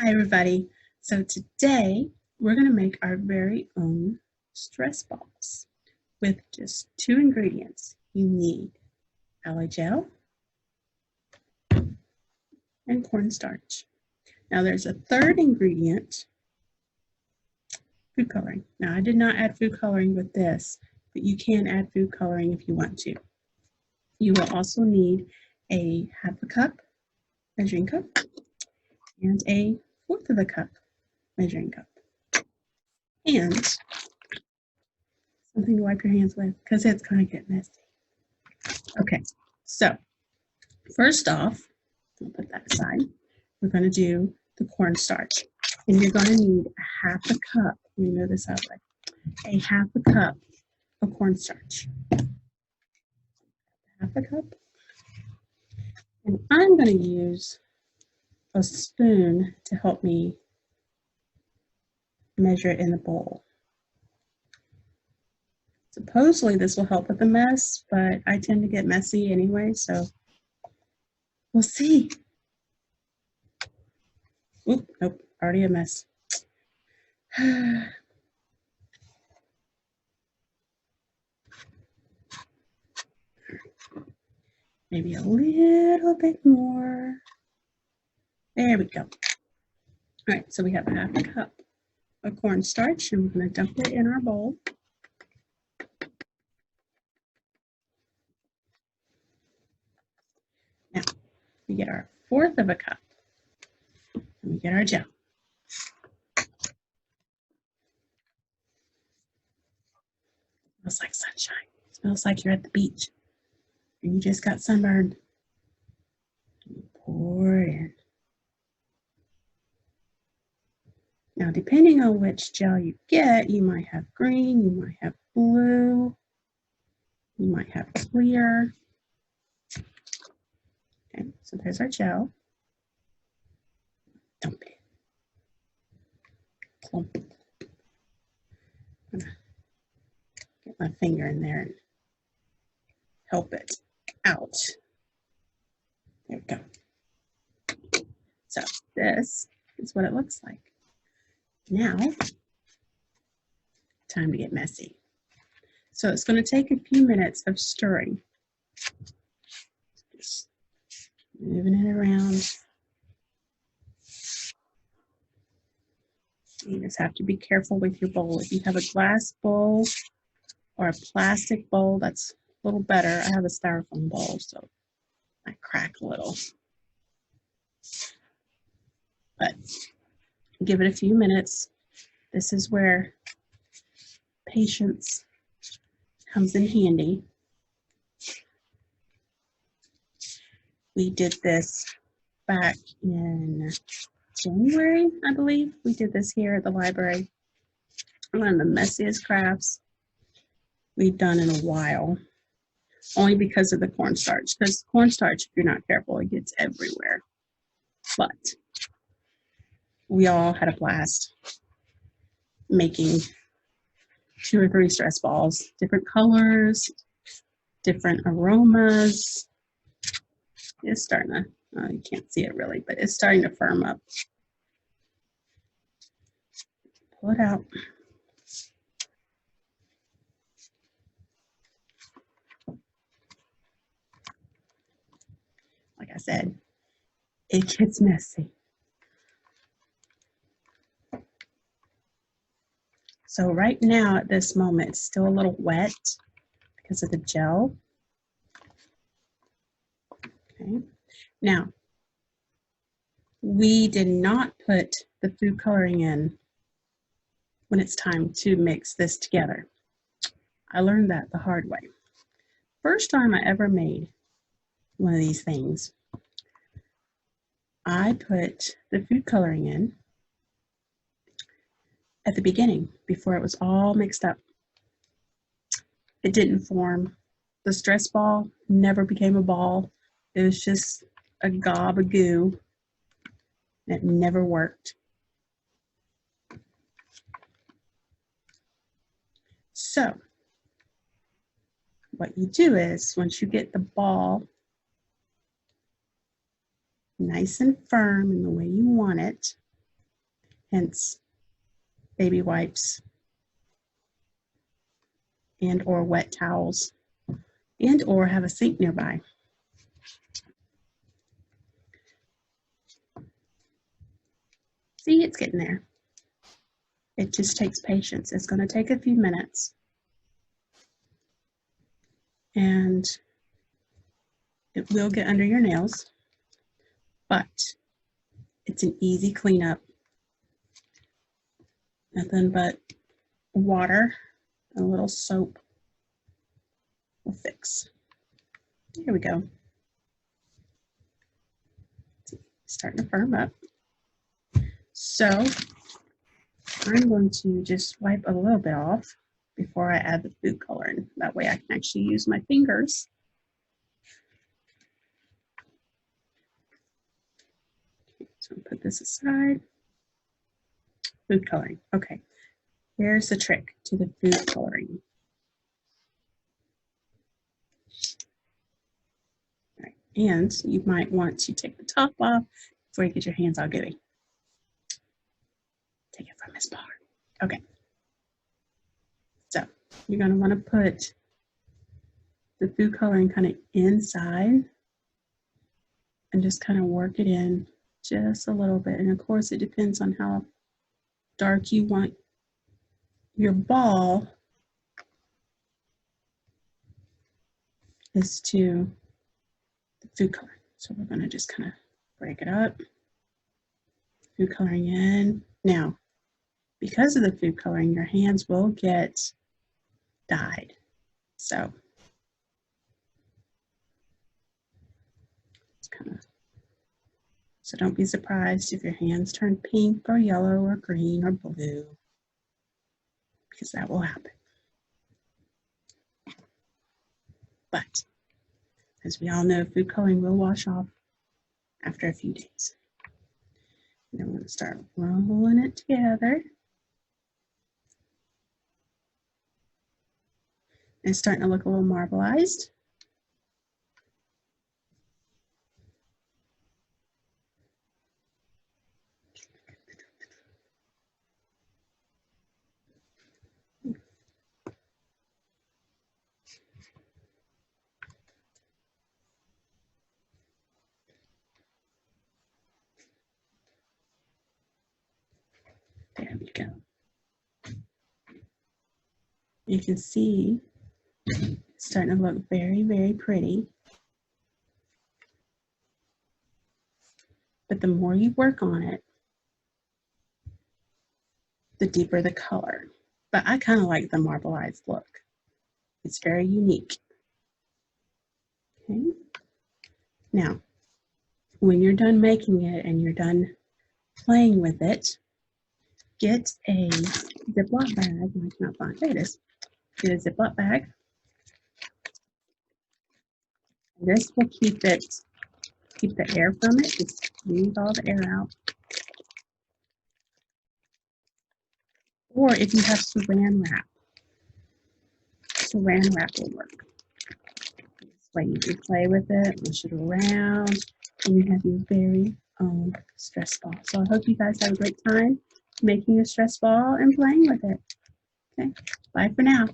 Hi everybody. So today we're going to make our very own stress balls with just two ingredients. You need aloe gel and cornstarch. Now there's a third ingredient, food coloring. Now I did not add food coloring with this, but you can add food coloring if you want to. You will also need a half a cup measuring cup and a fourth of a cup measuring cup. And something to wipe your hands with because it's going to get messy. Okay, so first off, I'll put that aside. We're going to do the cornstarch. And you're going to need a half a cup. Let me move this out of the way. A half a cup of cornstarch. Half a cup. And I'm going to use a spoon to help me measure it in the bowl. Supposedly this will help with the mess, but I tend to get messy anyway, so we'll see. Oop, nope, already a mess. Maybe a little bit more. There we go. All right, so we have a half a cup of cornstarch, and we're going to dump it in our bowl. Now, we get our fourth of a cup, and we get our gel. It smells like sunshine. It smells like you're at the beach, and you just got sunburned. You pour it in. Now, depending on which gel you get, you might have green, you might have blue, you might have clear. Okay, so there's our gel. Dump it. Plump it. I'm gonna get my finger in there and help it out. There we go. So this is what it looks like. Now, time to get messy. So it's going to take a few minutes of stirring. Just moving it around. You just have to be careful with your bowl. If you have a glass bowl or a plastic bowl, that's a little better. I have a styrofoam bowl, so I crack a little. But give it a few minutes. This is where patience comes in handy. We did this back in January, I believe. We did this here at the library. One of the messiest crafts we've done in a while, only because of the cornstarch. Because cornstarch, if you're not careful, it gets everywhere. But we all had a blast making 2 or 3 stress balls, different colors, different aromas. It's starting to, you can't see it really, but it's starting to firm up. Pull it out. Like I said, it gets messy. So right now at this moment, it's still a little wet because of the gel. Okay. Now, we did not put the food coloring in when it's time to mix this together. I learned that the hard way. First time I ever made one of these things, I put the food coloring in at the beginning before it was all mixed up. It didn't form. The stress ball never became a ball. It was just a gob of goo. It never worked. So what you do is, once you get the ball nice and firm in the way you want it, hence baby wipes and or wet towels and or have a sink nearby. See, it's getting there. It just takes patience. It's going to take a few minutes. And it will get under your nails, but it's an easy cleanup. Nothing but water and a little soap will fix. Here we go. It's starting to firm up. So I'm going to just wipe a little bit off before I add the food coloring. That way I can actually use my fingers. Okay, so I'll put this aside. Food coloring. Okay, here's the trick to the food coloring. All right. And you might want to take the top off before you get your hands all gooey. Take it from Miss Bar. Okay. So you're going to want to put the food coloring kind of inside and just kind of work it in just a little bit. And of course, it depends on how dark you want your ball as to the food coloring. So we're going to just kind of break it up, food coloring in. Now, because of the food coloring, your hands will get dyed. So it's kind of, so don't be surprised if your hands turn pink or yellow or green or blue, because that will happen. But as we all know, food coloring will wash off after a few days. And then we're going to start rolling it together. It's starting to look a little marbleized. There we go. You can see it's starting to look very, very pretty. But the more you work on it, the deeper the color. But I kind of like the marbleized look. It's very unique. Okay. Now, when you're done making it and you're done playing with it, get a Ziploc bag. I cannot find it. There it is. Get a Ziploc bag. This will keep the air from it. Just squeeze all the air out. Or if you have saran wrap will work. This way you can play with it, push it around, and you have your very own stress ball. So I hope you guys have a great time making a stress ball and playing with it. Okay, bye for now.